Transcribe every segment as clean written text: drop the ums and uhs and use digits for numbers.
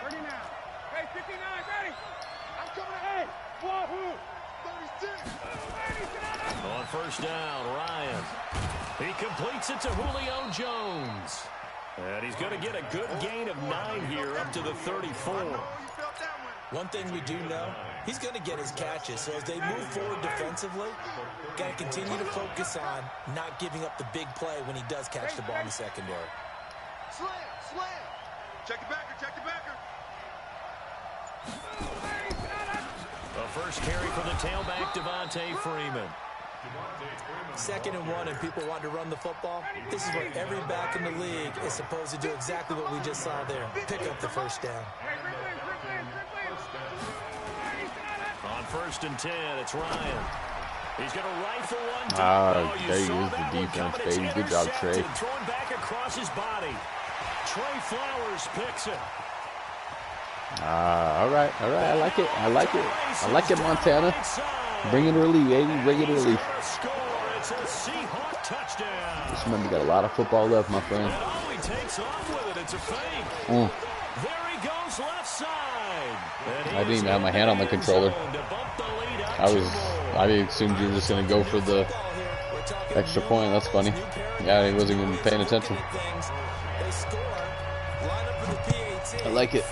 Ready now. Hey, 59, ready. I'm coming ahead. Wahoo. 36. On first down, Ryan. He completes it to Julio Jones. And he's going to get a good gain of 9 here up to the 34. One thing we do know, he's going to get his catches. So as they move forward defensively, got to continue to focus on not giving up the big play when he does catch the ball in the secondary. Slam. Check the backer. The first carry for the tailback, Devontae Freeman. 2nd and 1 and people want to run the football. This is where every back in the league is supposed to do exactly what we just saw there. Pick up the first down. On 1st and 10, it's Ryan. He's going to rifle one. There you use the defense, baby. Good job, Trey. Throwing back across his body. Trey Flowers picks it. All right. I like it, Montana. Bring it early, baby. Bring it early. It's a Seahawk touchdown. Just remember, you got a lot of football left, my friend. And all he takes off with it, it's a fake. There he goes left side. I didn't even have my hand on the controller. I assumed you were just going to go for the extra point. That's funny. Yeah, he wasn't even paying attention. I like it.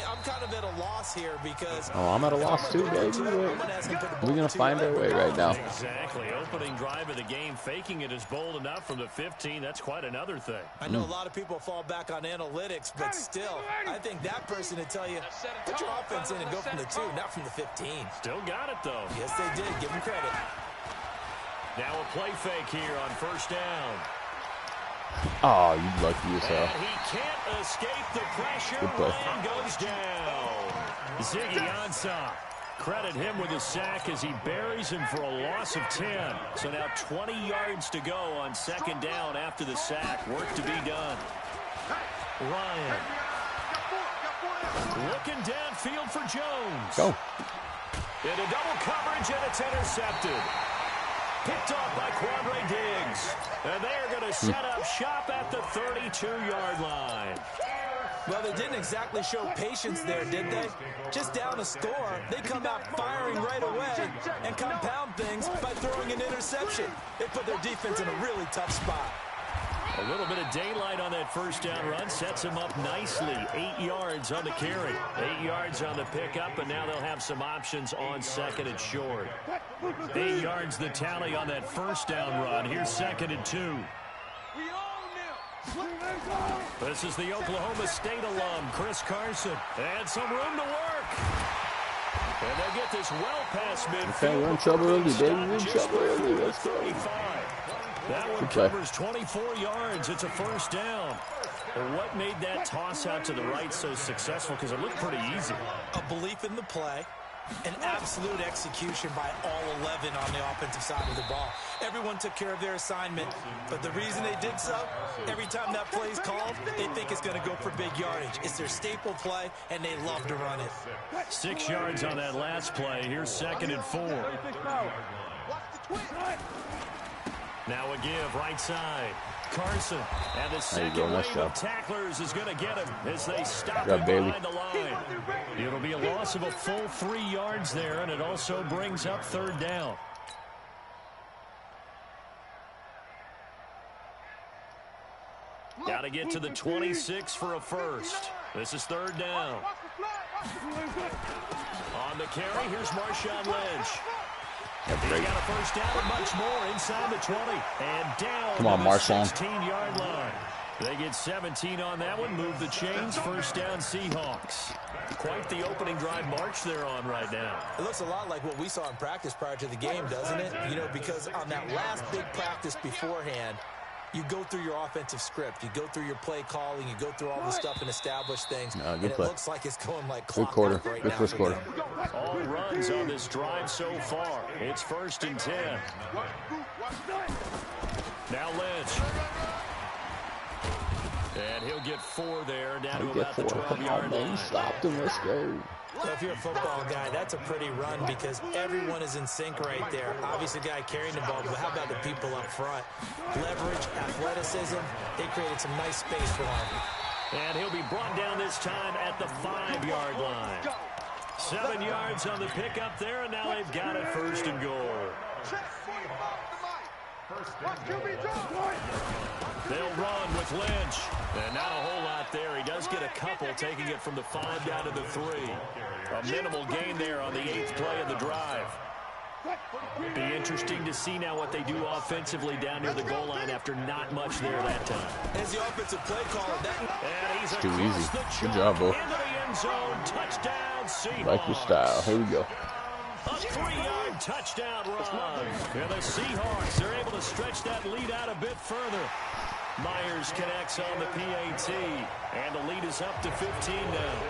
I'm kind of at a loss here because I'm at a loss too, baby. We're gonna find our way right now. Exactly. Opening drive of the game, faking it is bold enough from the 15. That's quite another thing. I know a lot of people fall back on analytics, but still, I think that person would tell you, put your offense in and go from the 2, not from the 15. Still got it, though. Yes, they did. Give them credit. Now a play fake here on first down. Oh, you lucky as hell. And he can't escape the pressure. Good play. Ryan goes down. Ziggy Ansah. Credit him with a sack as he buries him for a loss of 10. So now 20 yards to go on 2nd down after the sack. Work to be done. Ryan. Looking downfield for Jones. Go. Into double coverage, and it's intercepted. Picked off by Quandre Diggs. And they are going to set up shop at the 32-yard line. Well, they didn't exactly show patience there, did they? Just down a score, they come out firing right away and compound things by throwing an interception. They put their defense in a really tough spot. A little bit of daylight on that first down run sets them up nicely. 8 yards on the carry. 8 yards on the pickup, and now they'll have some options on 2nd and short. 8 yards the tally on that first down run. Here's 2nd and 2. This is the Oklahoma State alum, Chris Carson. And some room to work. And they get this well past midfield. Okay, we're in trouble early, baby. We're in trouble early. Let's go. That one covers 24 yards. It's a first down. Well, what made that toss out to the right so successful? Because it looked pretty easy. A belief in the play. An absolute execution by all 11 on the offensive side of the ball. Everyone took care of their assignment, but the reason they did so, every time that play is called, they think it's going to go for big yardage. It's their staple play, and they love to run it. 6 yards on that last play. Here's 2nd and 4. Now a give, right side. Carson, and the second wave of tacklers is going to get him as they stop him behind the line. It'll be a loss of a full 3 yards there, and it also brings up 3rd down. Got to get to the 26 for a first. This is 3rd down. On the carry, here's Marshawn Lynch. He's got a first down and much more inside the 20. And down Come on, to the Marshawn. 16-yard line. They get 17 on that one. Move the chains. First down, Seahawks. Quite the opening drive march they're on right now. It looks a lot like what we saw in practice prior to the game, doesn't it? You know, because on that last big practice beforehand, you go through your offensive script. You go through your play calling. You go through all the stuff and establish things. And it looks like it's going like clockwork right now. Good first quarter. All runs on this drive so far. It's 1st and 10. Now Lynch. And he'll get 4 there, down to Get about the 4. Come on, 12-yard man. line. Stopped him. Let's go. So if you're a football guy, that's a pretty run because everyone is in sync right there. Obviously, the guy carrying the ball, but how about the people up front? Leverage, athleticism, they created some nice space for him. And he'll be brought down this time at the 5-yard line. 7 yards on the pickup there, and now they've got it 1st and goal. They'll run with Lynch. And not a whole lot there. He does get a couple, taking it from the 5 down to the 3. A minimal gain there on the 8th play of the drive. Be interesting to see now what they do offensively down near the goal line after not much there that time. As the offensive play caller, And he's too easy. Good job, Bo. Into the end zone. Touchdown, Seahawks. Like your style. Here we go. A 3-yard touchdown run. And the Seahawks, they're able to stretch that lead out a bit further. Myers connects on the PAT, and the lead is up to 15 now.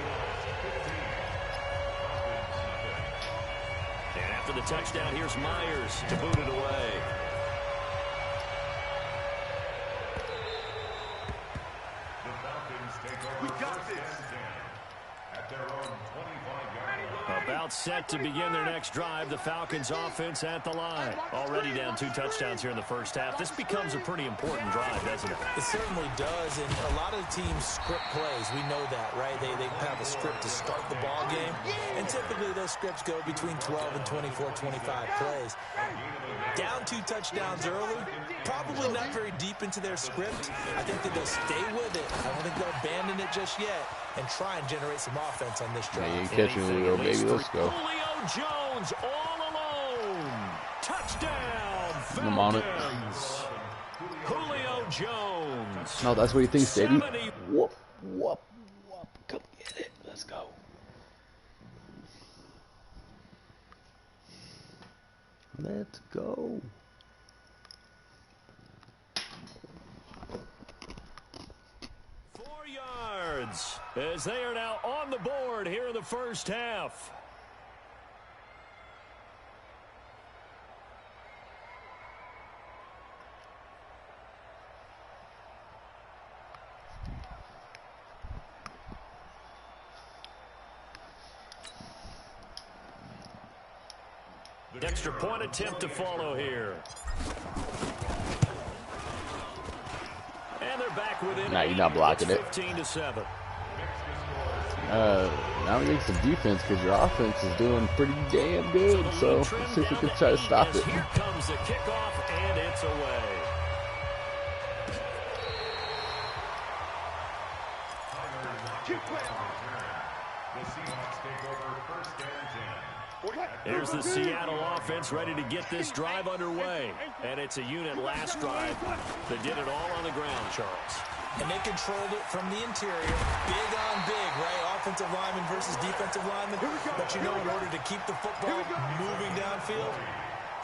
And after the touchdown, here's Myers to boot it away. The Falcons take over. We got this. At their own 25-yard line. About set to begin their next drive. The Falcons offense at the line. Already down 2 touchdowns here in the first half. This becomes a pretty important drive, doesn't it? It certainly does, and a lot of the teams script plays. We know that, right? They have a script to start the ball game, and typically those scripts go between 12 and 24, 25 plays. Down 2 touchdowns early, probably not very deep into their script. I think that they'll stay with it. I don't think they'll abandon it just yet and try and generate some offense on this drive. Yeah, you catching me, little baby. Let's go. Julio Jones all alone. Touchdown, I'm on it. Falcons. Julio Jones. No, that's what he thinks, baby. 70. Whoop, whoop, whoop. Come get it. Let's go. Let's go. As they are now on the board here in the first half. Extra point attempt to follow here. And they're back within. Nah, you're not blocking it. 15-7. Now we need some defense because your offense is doing pretty damn good. So let's see if we can try to stop it. Here comes the kickoff, and it's away. Here's the Seattle offense ready to get this drive underway. And it's a unit last drive that did it all on the ground, Charles. And they controlled it from the interior. Big on big, right? Offensive lineman versus defensive lineman. But you know, in order to keep the football moving downfield,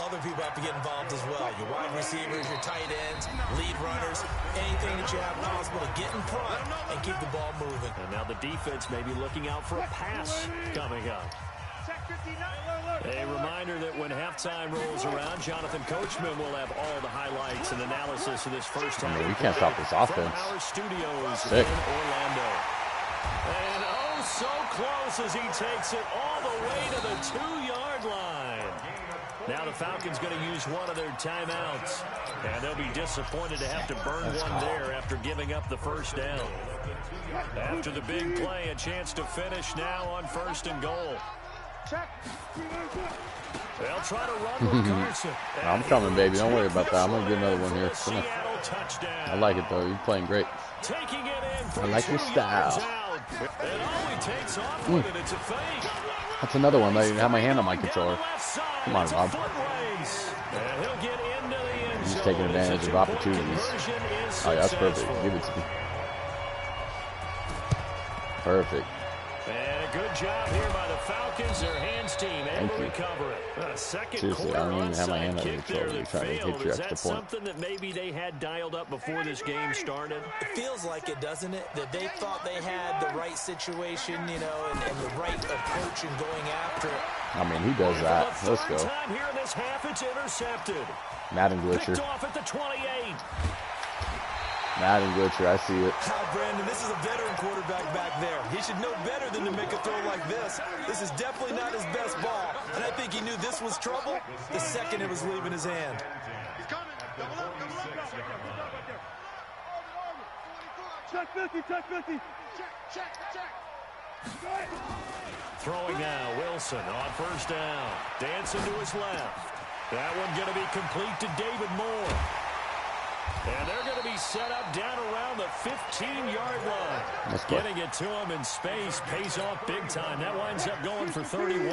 other people have to get involved as well. Your wide receivers, your tight ends, lead runners, anything that you have possible to get in front and keep the ball moving. And now the defense may be looking out for a pass coming up. A reminder that when halftime rolls around, Jonathan Coachman will have all the highlights and analysis of this first half. I mean, we can't stop this offense. From our studios Sick. in Orlando. And oh, so close as he takes it all the way to the 2-yard line. Now the Falcons going to use one of their timeouts. And they'll be disappointed to have to burn one there after giving up the first down. After the big play, a chance to finish now on 1st and goal. They'll try to run with Carson. I'm coming, baby. Don't worry about that. I'm going to get another one here. Come on. I like it, though. You're playing great. Taking it in for I like your style. And all he takes off with it, it's a fake. That's another one. I have my hand on my controller. Come on, Rob. And he'll get into the end He's zone. taking advantage of opportunities. Oh, yeah, that's perfect. Give it to me. Perfect. And a good job here by the Falcons. Their hands team able to recover it. Seriously, I don't even have my hand on the controller. You're trying to hit your extra point. Something that maybe they had dialed up before this game started? It feels like it, doesn't it? That they thought they had the right situation, you know, and the right approach in going after it. I mean, who does that? Let's go. Time here in this half, it's intercepted. Madden glitcher. Picked off at the 28. Madden glitcher, I see it. Brandon, this is a veteran quarterback back there. He should know better than to make a throw like this. This is definitely not his best ball, and I think he knew this was trouble the second it was leaving his hand. He's coming. Double up. Check 50, check 50. Check. Throwing now, Wilson on first down. Dancing to his left. That one going to be complete to David Moore. And they're going to be set up down around the 15-yard line. Getting it to him in space pays off big time. That winds up going for 31.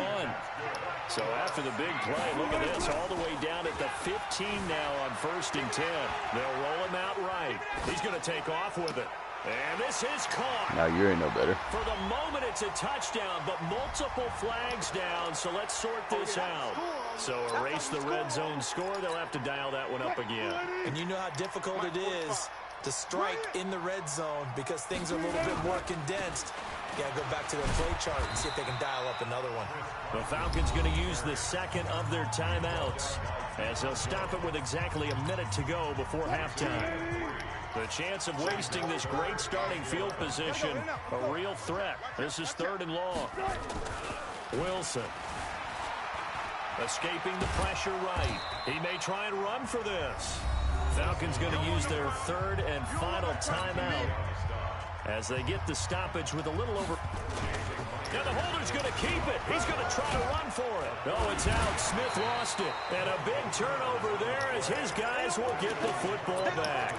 So after the big play, look at this, all the way down at the 15 now on 1st and 10. They'll roll him out right. He's going to take off with it. And this is caught. Now you ain't no better. For the moment, it's a touchdown, but multiple flags down, so let's sort this out. So erase the red zone score. They'll have to dial that one up again. And you know how difficult it is to strike in the red zone because things are a little bit more condensed. You got to go back to their play chart and see if they can dial up another one. The Falcons going to use the second of their timeouts as they'll stop it with exactly a minute to go before halftime. The chance of wasting this great starting field position, a real threat. This is 3rd and long. Wilson escaping the pressure right. He may try and run for this. Falcons going to use their 3rd and final timeout as they get the stoppage with a little over. Now the holder's going to keep it. He's going to try to run for it. Oh, it's out. Smith lost it. And a big turnover there as his guys will get the football back.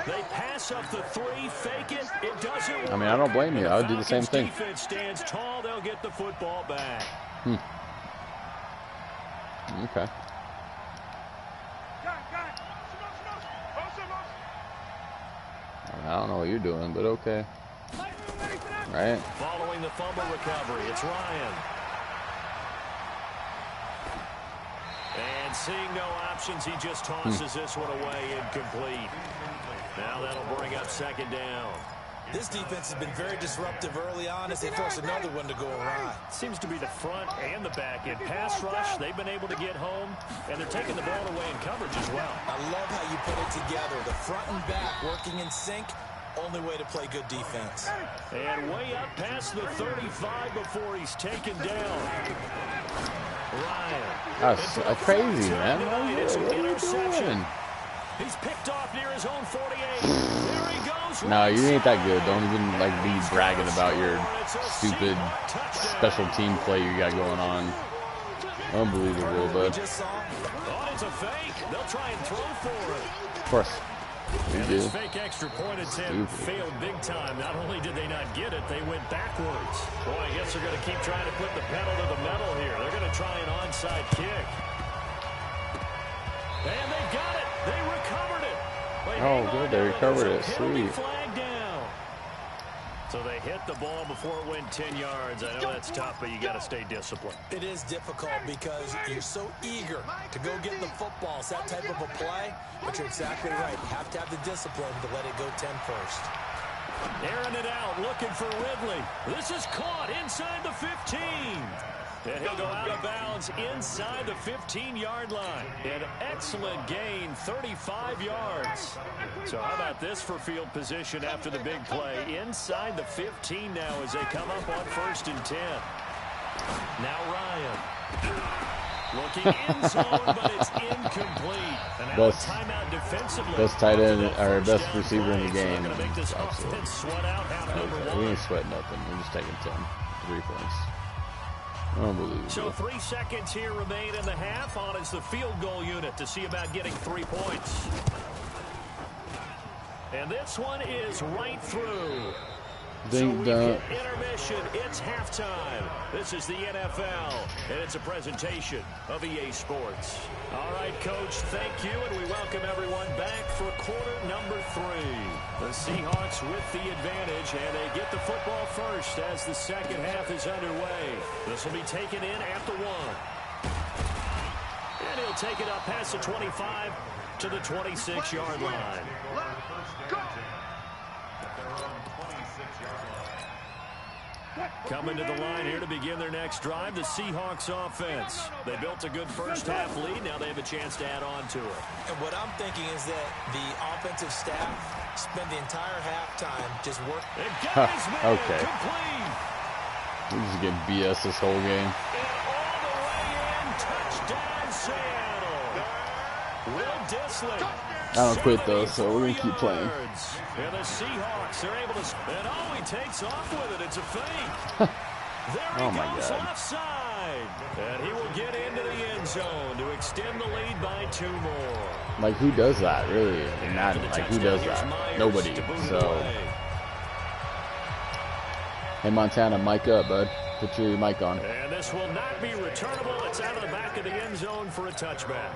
They pass up the 3, fake it. It doesn't work. I mean, I don't blame you. I would do the same thing. Defense stands tall. They'll get the football back. Okay. I don't know what you're doing, but okay. Right. Following the fumble recovery, it's Ryan. And seeing no options, he just tosses this one away, incomplete. Now that'll bring up 2nd down. This defense has been very disruptive early on as they force another one to go awry. Seems to be the front and the back end. Pass rush, they've been able to get home, and they're taking the ball away in coverage as well. I love how you put it together. The front and back working in sync. Only way to play good defense. And way up past the 35 before he's taken down. Ryan. That's crazy, man. It's an What are you interception. doing? He's picked off near his own 48. There he goes. No, you ain't that good. Don't even be bragging about your stupid special team play you got going on. Unbelievable, but Oh, it's a fake. They'll try and throw for it. of course. And this fake extra point attempt failed big time. Not only did they not get it, they went backwards. Boy, I guess they're going to keep trying to put the pedal to the metal here. They're going to try an onside kick. And they got it. They recovered it. Oh, good. They recovered it. Sweet. Flag down. So they hit the ball before it went 10 yards. I know that's tough, but you got to stay disciplined. It is difficult because you're so eager to go get the football. It's that type of a play, but you're exactly right. You have to have the discipline to let it go 10 first. Airing it out, looking for Ridley. This is caught inside the 15. And he'll go out of bounds inside the 15-yard line. An excellent gain, 35 yards. So how about this for field position after the big play? Inside the 15 now as they come up on 1st and 10. Now Ryan. Looking in zone, but it's incomplete. And now a timeout defensively. Best tight end, or best receiver in the game. So make this offense sweat out half number 1. We ain't sweating nothing. We're just taking 3 points. Unbelievable. So 3 seconds here remain in the half. On is the field goal unit to see about getting 3 points. And this one is right through. Ding, so we hit intermission. It's halftime. This is the NFL, and it's a presentation of EA Sports. All right, Coach, thank you, and we welcome everyone back for quarter number 3. The Seahawks with the advantage, and they get the football first as the second half is underway. This will be taken in at the 1. And he'll take it up past the 25 to the 26-yard line. Coming to the line here to begin their next drive, the Seahawks offense. They built a good first half lead. Now they have a chance to add on to it. And what I'm thinking is that the offensive staff spent the entire halftime just working. Okay. We're just getting BS this whole game. And all the way in, touchdown Seattle. Will Disley. I don't quit though, so we're going to keep playing. And the Seahawks are able to, and oh, he takes off with it. It's a fake. There he goes offside. And he will get into the end zone to extend the lead by 2 more. Like, who does that, really? In Madden, like, who does that? Nobody. So, hey, Montana, mic up, bud. Put your mic on. And this will not be returnable. It's out of the back of the end zone for a touchback.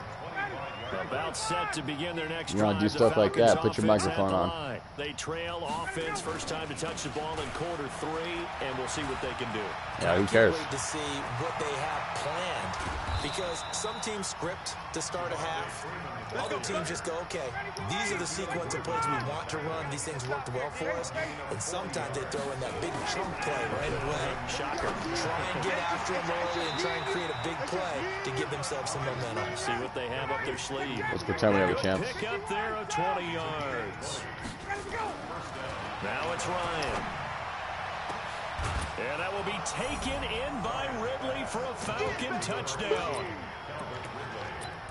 About set to begin their next drive. You want to do stuff like that, put your microphone on. They trail offense, first time to touch the ball in quarter 3, and we'll see what they can do. Yeah, who cares? I can't wait to see what they have planned, because some teams script to start a half. Other teams just go, okay, these are the sequence of plays we want to run. These things worked well for us. And sometimes they throw in that big chunk play right away. Shocker. Try and get after them early and try and create a big play to give themselves some momentum. See what they have up their sleeve. Let's pretend we have a chance. Pick up there of 20 yards. Now it's Ryan. And that will be taken in by Ridley for a Falcon touchdown.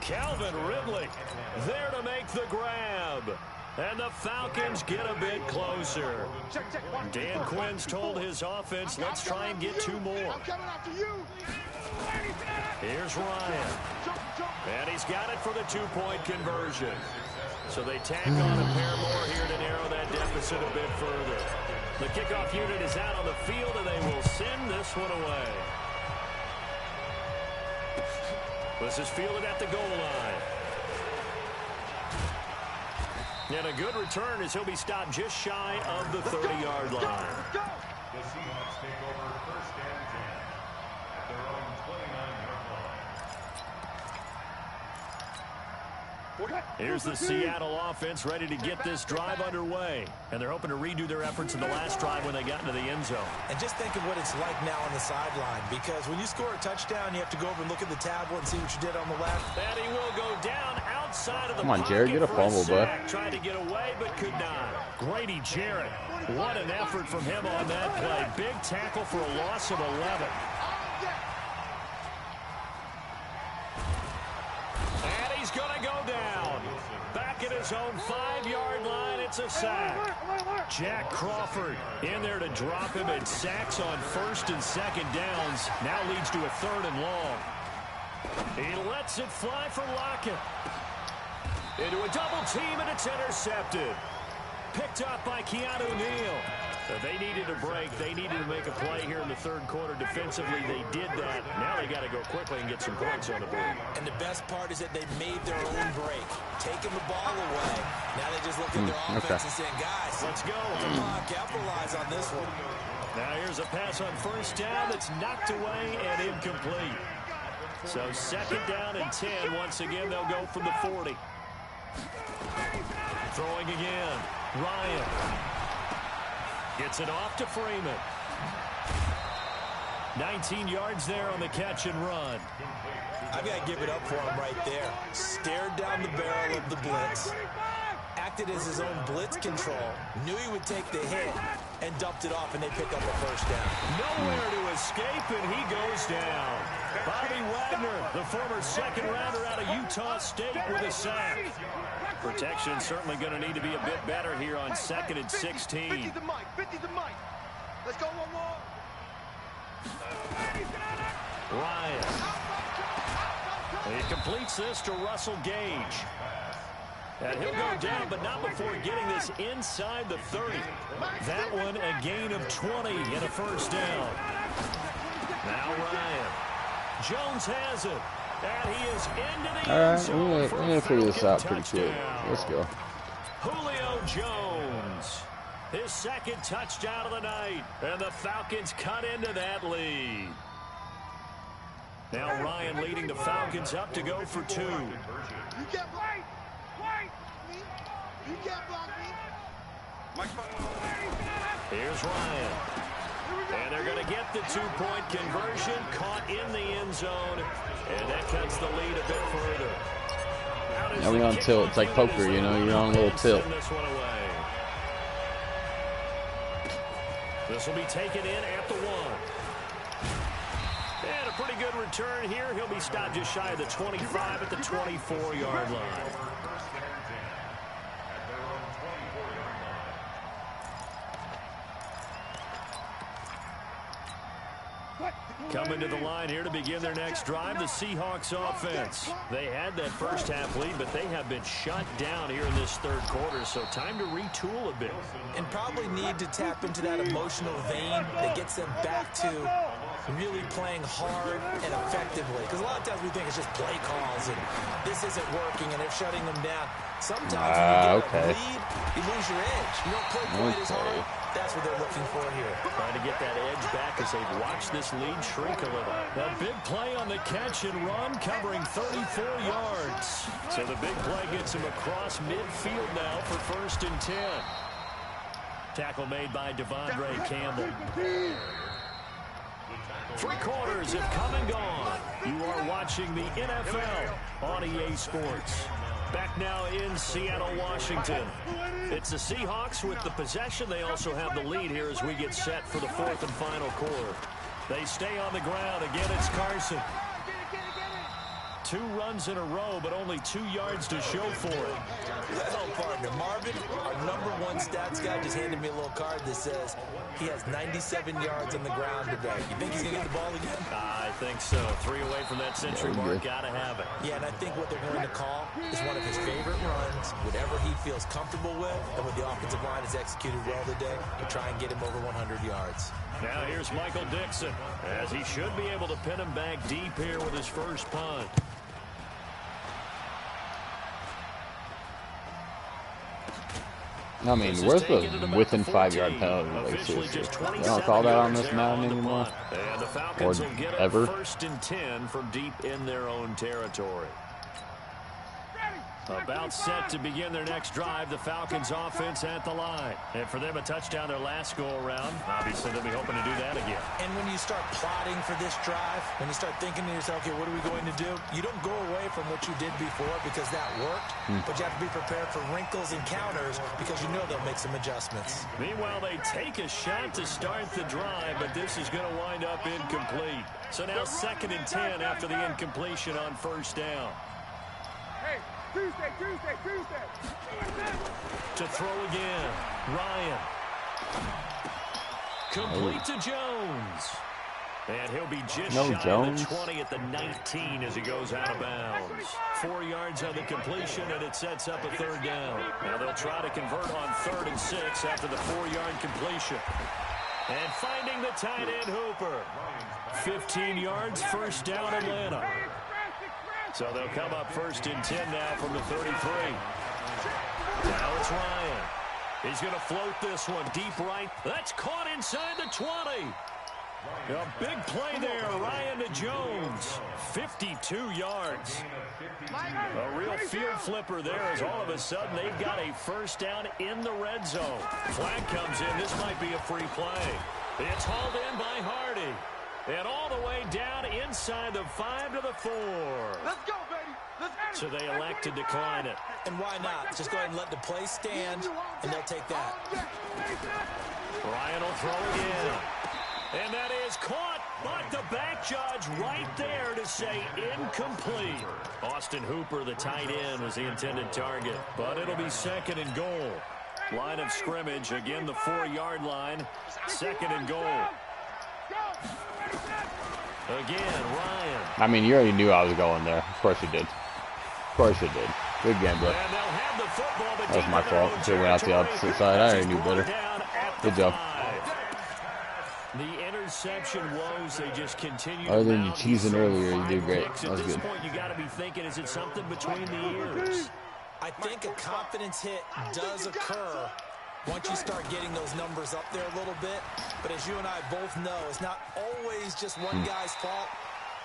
Calvin Ridley there to make the grab. And the Falcons get a bit closer. Dan Quinn's told his offense, let's try and get 2 more. Here's Ryan. And he's got it for the 2-point conversion. So they tack on a pair more here to narrow that deficit a bit further. The kickoff unit is out on the field, and they will send this one away. This is fielded at the goal line. And a good return as he'll be stopped just shy of the 30-yard line. The Seahawks take over first and 10 at their own 29-yard line. Here's the Seattle offense ready to get this drive underway. And they're hoping to redo their efforts in the last drive when they got into the end zone. And just think of what it's like now on the sideline, because when you score a touchdown, you have to go over and look at the tablet and see what you did on the left. And he will go down outside of the Come on, Jared, get a fumble, bud. Tried to get away, but could not. Grady Jarrett, what an effort from him on that play. Big tackle for a loss of 11. And he's going to go down. Back at his own 5-yard line, it's a sack. Jack Crawford in there to drop him, and sacks on 1st and 2nd downs. Now leads to a 3rd and long. He lets it fly for Lockett. Into a double team, and it's intercepted. Picked up by Keanu Neal. They needed a break. They needed to make a play here in the 3rd quarter. Defensively, they did that. Now they got to go quickly and get some points on the board. And the best part is that they made their own break, taking the ball away. Now they just look at their offense and saying, guys, let's go. Come on, capitalize on this one. Now here's a pass on 1st down that's knocked away and incomplete. So 2nd down and 10. Once again, they'll go from the 40. Throwing again. Ryan. Gets it off to Freeman. 19 yards there on the catch and run. I've got to give it up for him right there. Stared down the barrel of the blitz. Acted as his own blitz control. Knew he would take the hit and dumped it off, and they pick up a 1st down. Nowhere to escape, and he goes down. Bobby Wagner, the former 2nd rounder out of Utah State, with a sack. Protection certainly going to need to be a bit better here on 2nd and 16. 50's the mic. 50's the mic. Let's go one more. Ryan. He completes this to Russell Gage. And he'll go down, but not before getting this inside the 30. That one a gain of 20 and a 1st down. Now Ryan. Jones has it. And he is into the end zone. All right, we're going to figure this out pretty quick. Let's go. Julio Jones. His 2nd touchdown of the night. And the Falcons cut into that lead. Now Ryan leading the Falcons up to go for 2. You get right. You get blocked me. Here's Ryan. And they're going to get the two-point conversion, caught in the end zone, and that cuts the lead a bit further. Yeah, we on tilt. It's like poker, you know, you're on a little tilt. This will be taken in at the 1. And a pretty good return here. He'll be stopped just shy of the 25 at the 24-yard line. Coming to the line here to begin their next drive, the Seahawks offense. They had that first half lead, but they have been shut down here in this third quarter, so time to retool a bit. And probably need to tap into that emotional vein that gets them back to really playing hard and effectively. Because a lot of times we think it's just play calls and this isn't working and they're shutting them down. Sometimes when you get a lead, you lose your edge. You don't play quite as hard. That's what they're looking for here. Trying to get that edge back as they've watched this lead shrink a little. A big play on the catch and run, covering 34 yards. So the big play gets him across midfield now for 1st and 10. Tackle made by Devondre Campbell. 3 quarters have come and gone. You are watching the NFL on EA Sports. Back now in Seattle, Washington. It's the Seahawks with the possession. They also have the lead here as we get set for the 4th and final quarter. They stay on the ground. Again, it's Carson. 2 runs in a row, but only 2 yards to show for it. Well, partner, Marvin, our #1 stats guy, just handed me a little card that says he has 97 yards on the ground today. You think he's going to get the ball again? I think so. 3 away from that century mark. Got to have it. Yeah, and I think what they're going to call is one of his favorite runs, whatever he feels comfortable with, and when the offensive line has executed well today, to try and get him over 100 yards. Now here's Michael Dixon, as he should be able to pin him back deep here with his first punt. I mean, where's the within 5-yard penalty? Like, seriously. They don't call that on this Madden anymore? Or ever? 1st and 10 from deep in their own territory. About set to begin their next drive, the Falcons offense at the line. And for them, a touchdown their last go-around. Obviously, they'll be hoping to do that again. And when you start plotting for this drive, when you start thinking to yourself, okay, what are we going to do? You don't go away from what you did before because that worked, but you have to be prepared for wrinkles and counters because you know they'll make some adjustments. Meanwhile, they take a shot to start the drive, but this is going to wind up incomplete. So now 2nd and 10 after the incompletion on 1st down. Tuesday. To throw again, Ryan. Complete to Jones. And he'll be just shy of the 20 at the 19 as he goes out of bounds. 4 yards on the completion, and it sets up a 3rd down. Now they'll try to convert on 3rd and 6 after the 4-yard completion. And finding the tight end Hooper. 15 yards, 1st down Atlanta. So they'll come up 1st and 10 now from the 33. Now it's Ryan. He's going to float this one deep right. That's caught inside the 20. A big play there, Ryan to Jones. 52 yards. A real field flipper there as all of a sudden they've got a 1st down in the red zone. Flag comes in. This might be a free play. It's hauled in by Hardy. And all the way down inside the 5 to the 4. Let's go, baby. Let's go. So they elect to decline it. And why not? Just go ahead and let the play stand, and they'll take that. Ryan will throw again. And that is caught, but the back judge right there to say incomplete. Austin Hooper, the tight end, was the intended target. But it'll be 2nd and goal. Line of scrimmage, again the 4-yard line. 2nd and goal. Again, Ryan. I mean, you already knew I was going there. Of course you did. Of course you did. Good game, bro. That was my fault. Should have went out the opposite side. I already knew better. Good job. The interception woes, they just continue. Other than you cheesing earlier, you did great. That was At this good. point, you got to be thinking, is it something between the ears? I think a confidence hit does occur once you start getting those numbers up there a little bit. But as you and I both know, it's not always just one guy's fault.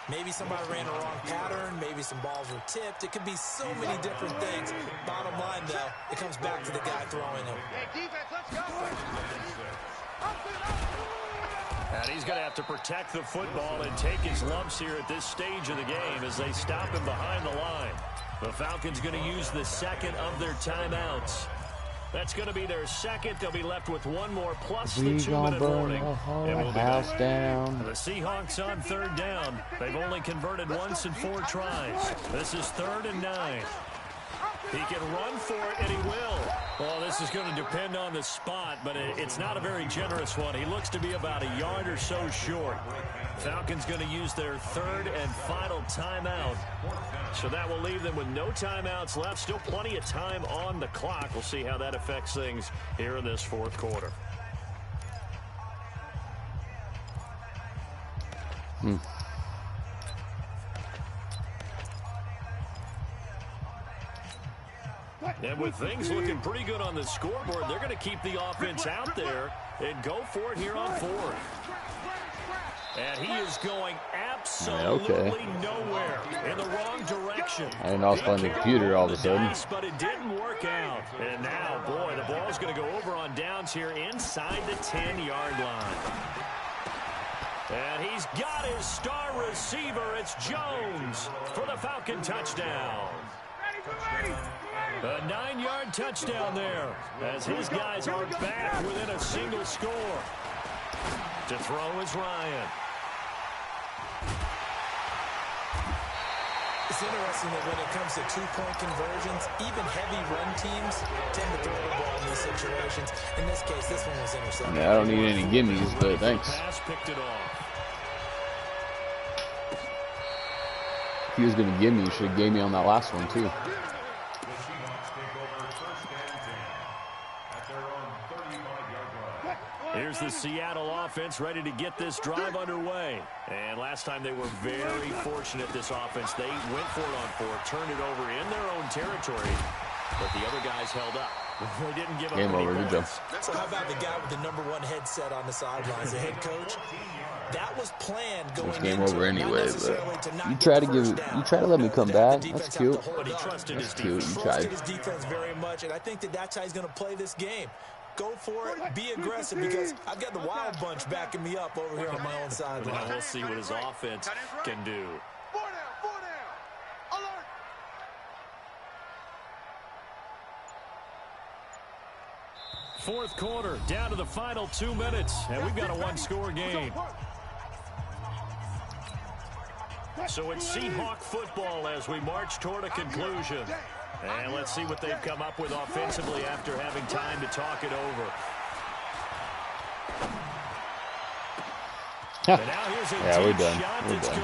Maybe somebody ran a wrong pattern. Maybe some balls were tipped. It could be so many different things. Bottom line, though, it comes back to the guy throwing them. Hey, defense, let's go. And he's going to have to protect the football and take his lumps here at this stage of the game as they stop him behind the line. The Falcons going to use the second of their timeouts. That's going to be their second. They'll be left with one more plus the 2-minute warning. And we'll be house down. The Seahawks on third down. They've only converted once in 4 tries. This is 3rd and 9. He can run for it, and he will. Well, this is going to depend on the spot, but it's not a very generous one. He looks to be about a yard or so short. Falcons going to use their 3rd and final timeout. So that will leave them with no timeouts left. Still plenty of time on the clock. We'll see how that affects things here in this 4th quarter. And with things looking pretty good on the scoreboard, they're going to keep the offense out there and go for it here on 4th. And he is going absolutely nowhere in the wrong direction. I didn't know I was playing the computer all of a sudden. But it didn't work out. And now, boy, the ball's going to go over on downs here inside the 10-yard line. And he's got his star receiver. It's Jones for the Falcon touchdown. A 9-yard touchdown there as his guys are back within a single score. To throw is Ryan. It's interesting that when it comes to 2-point conversions, even heavy run teams tend to throw the ball in these situations. In this case, this one was intercepted. Yeah, I don't need any gimmies, but thanks. Pass picked it off. If he was going to give me, you should have gave me on that last one, too. Here's the Seattle offense ready to get this drive underway. And last time they were very fortunate, this offense. They went for it on 4, turned it over in their own territory, but the other guys held up. They didn't give up any points. So how about the guy with the #1 headset on the sidelines, the head coach? That was planned going into game over anyway, but you try to let me come back. That's cute. That's cute. You tried. His defense very much, and I think that's how he's going to play this game. Go for it, be aggressive, because I've got the Wild Bunch backing me up over here on my own sideline. Well, we'll see what his offense can do. 4 down. Alert. Fourth quarter, down to the final 2 minutes, and we've got a 1-score game. So it's Seahawk football as we march toward a conclusion. And let's see what they've come up with offensively after having time to talk it over. And now here's a yeah, we're done. We're done.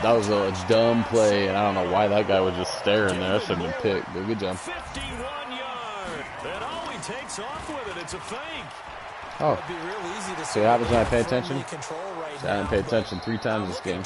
That was a dumb play, and I don't know why that guy was just staring there. That should have been picked, but good job. 51-yard. And all he takes off with it, it's a fake. Oh, It'd be real easy to see what happens when I pay attention? Right I didn't pay attention 3 times this game.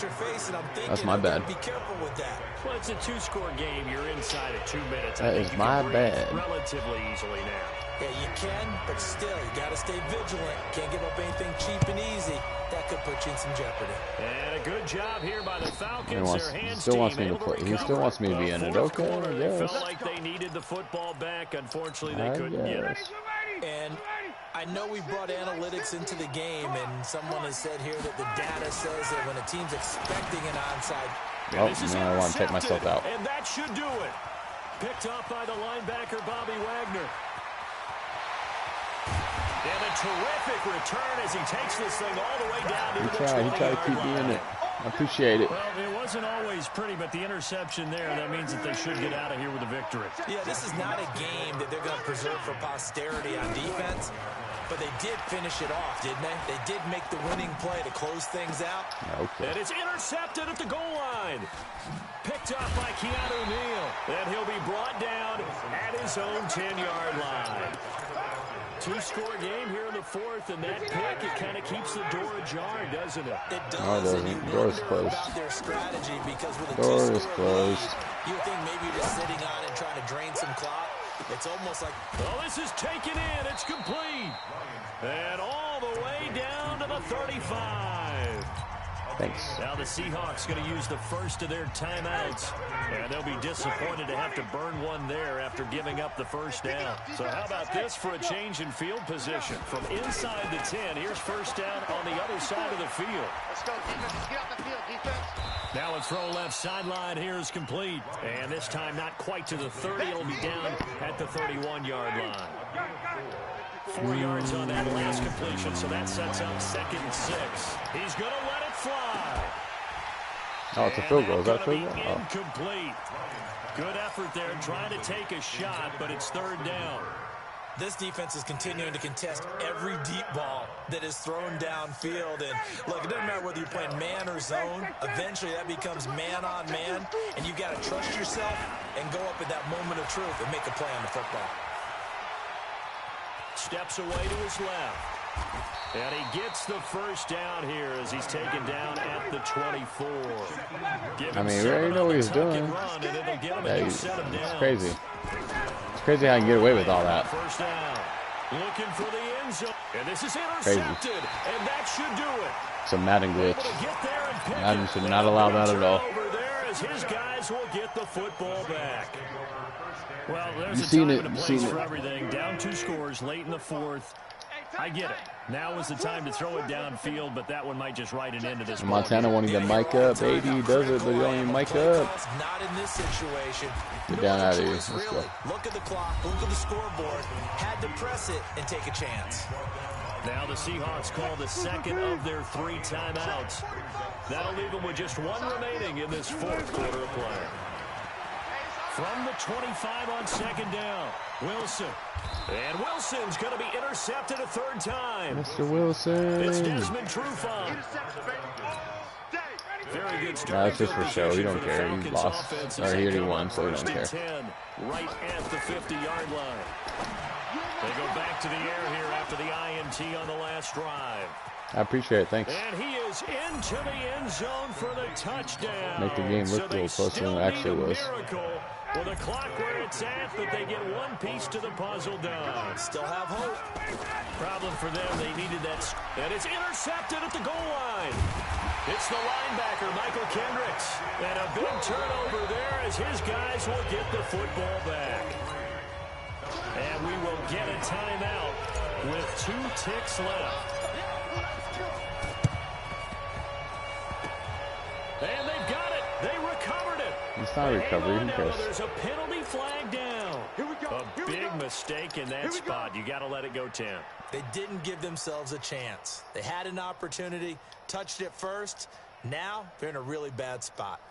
That's my bad. Be careful with that. Well, it's a 2-score game. You're inside of 2 minutes. That is my bad. Relatively easily now. Yeah, you can, but still, you got to stay vigilant. Can't give up anything cheap and easy. That could put you in some jeopardy. And a good job here by the Falcons. He still wants me to play. He still wants me to be in it. Okay, I They guess. felt like they needed the football back. Unfortunately, they couldn't get it. And I know we brought analytics into the game, and someone has said here that the data says that when a team's expecting an onside. Oh, now I want to take myself out. And that should do it. Picked off by the linebacker, Bobby Wagner. And a terrific return as he takes this thing all the way down to the 20-yard line. He tried to keep me in it. I appreciate it. Well, it wasn't always pretty, but the interception there, that means that they should get out of here with a victory. Yeah, this is not a game that they're going to preserve for posterity on defense, but they did finish it off, didn't they? They did make the winning play to close things out. Okay. And it's intercepted at the goal line. Picked up by Keanu Neal. And he'll be brought down at his own 10-yard line. 2-score game here in the 4th, and that pick, it kind of keeps the door ajar, doesn't it? It does. No, it doesn't. And you The door is wonder closed. about their strategy, because with a Door is 2-score closed. lead, you think maybe you're just sitting on it trying to drain some clock. It's almost like... Well, this is taken in. It's complete. And all the way down to the 35. Thanks. Now the Seahawks going to use the first of their timeouts. And they'll be disappointed to have to burn one there after giving up the first down. So how about this for a change in field position? From inside the 10, here's first down on the other side of the field. Let's go, defense. Let's get off the field, defense. Now a throw left sideline here is complete. And this time not quite to the 30. It'll be down at the 31-yard line. 4 yards on that last completion, so that sets up 2nd and 6. He's going to let it fly. Oh, it's a field goal. Is that a field goal? Oh. Incomplete. Good effort there trying to take a shot, but it's 3rd down. This defense is continuing to contest every deep ball that is thrown downfield. And look, it doesn't matter whether you're playing man or zone. Eventually, that becomes man on man, and you've got to trust yourself and go up at that moment of truth and make a play on the football. Steps away to his left. And he gets the first down here as he's taken down at the 24. I mean, we already know what he's doing. Yeah, it's crazy. It's crazy how I can get away with all that. First down. Looking for the end zone. And this is intercepted. And that should do it. It's a Madden glitch. Madden should not allow that at all. Over there as his guys will get the football back. Well, there's You've seen a it. time and a place for everything. Down 2 scores late in the 4th. I get it. Now is the time to throw it downfield, but that one might just write an end to this. Montana wanting to mic up. AD does it, but he don't even mic up. Not in this situation. Get down out of here. Let's Really, go. look at the clock, look at the scoreboard. Had to press it and take a chance. Now the Seahawks call the 2nd of their 3 timeouts. That'll leave them with just 1 remaining in this 4th quarter of play. From the 25 on 2nd down, Wilson. And Wilson's going to be intercepted a 3rd time. Mr. Wilson. It's Desmond Trufant. Very good start. That's just for show. He don't care. He's lost. Or he already won, so he don't care. 10, right at the 50-yard line. They go back to the air here after the INT on the last drive. I appreciate it. Thanks. And he is into the end zone for the touchdown. Make the game look a little closer than it actually was. With a clock where it's at, but they get one piece to the puzzle done. Still have hope. Problem for them, they needed that. And it's intercepted at the goal line. It's the linebacker, Michael Kendricks. And a big turnover there as his guys will get the football back. And we will get a timeout with 2 ticks left. And they've got it. They recovered it. It's not recovery. Who cares? There's a penalty flag down. A big mistake in that spot. You got to let it go 10. They didn't give themselves a chance. They had an opportunity, touched it first. Now they're in a really bad spot.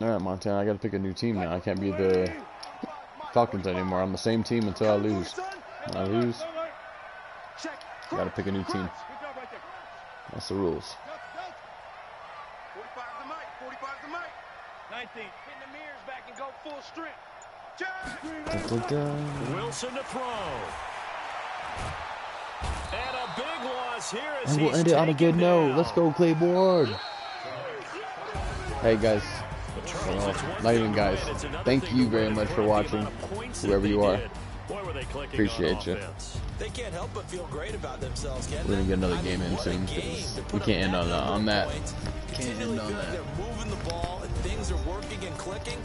All right, Montana, I got to pick a new team now. I can't be the Falcons anymore. I'm the same team until I lose. When I lose, I got to pick a new team. That's the rules. 45 the mic. 45 the mic. 19. Pin the mirrors back and go full strength. Wilson to throw. And a big loss here as and we'll end it on a good note. Let's go, Claiborne. Hey, guys. Well, not even guys. Thank you very much for watching, whoever you are. Appreciate you. They can't help but feel great about themselves, can We're gonna get another game in soon. We can't end on that. Can't end on that. They're moving the ball and things are working and clicking.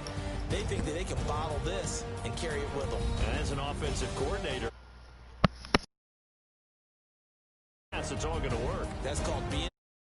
They think that they can bottle this and carry it with them. And as an offensive coordinator, it's all going to work. That's called being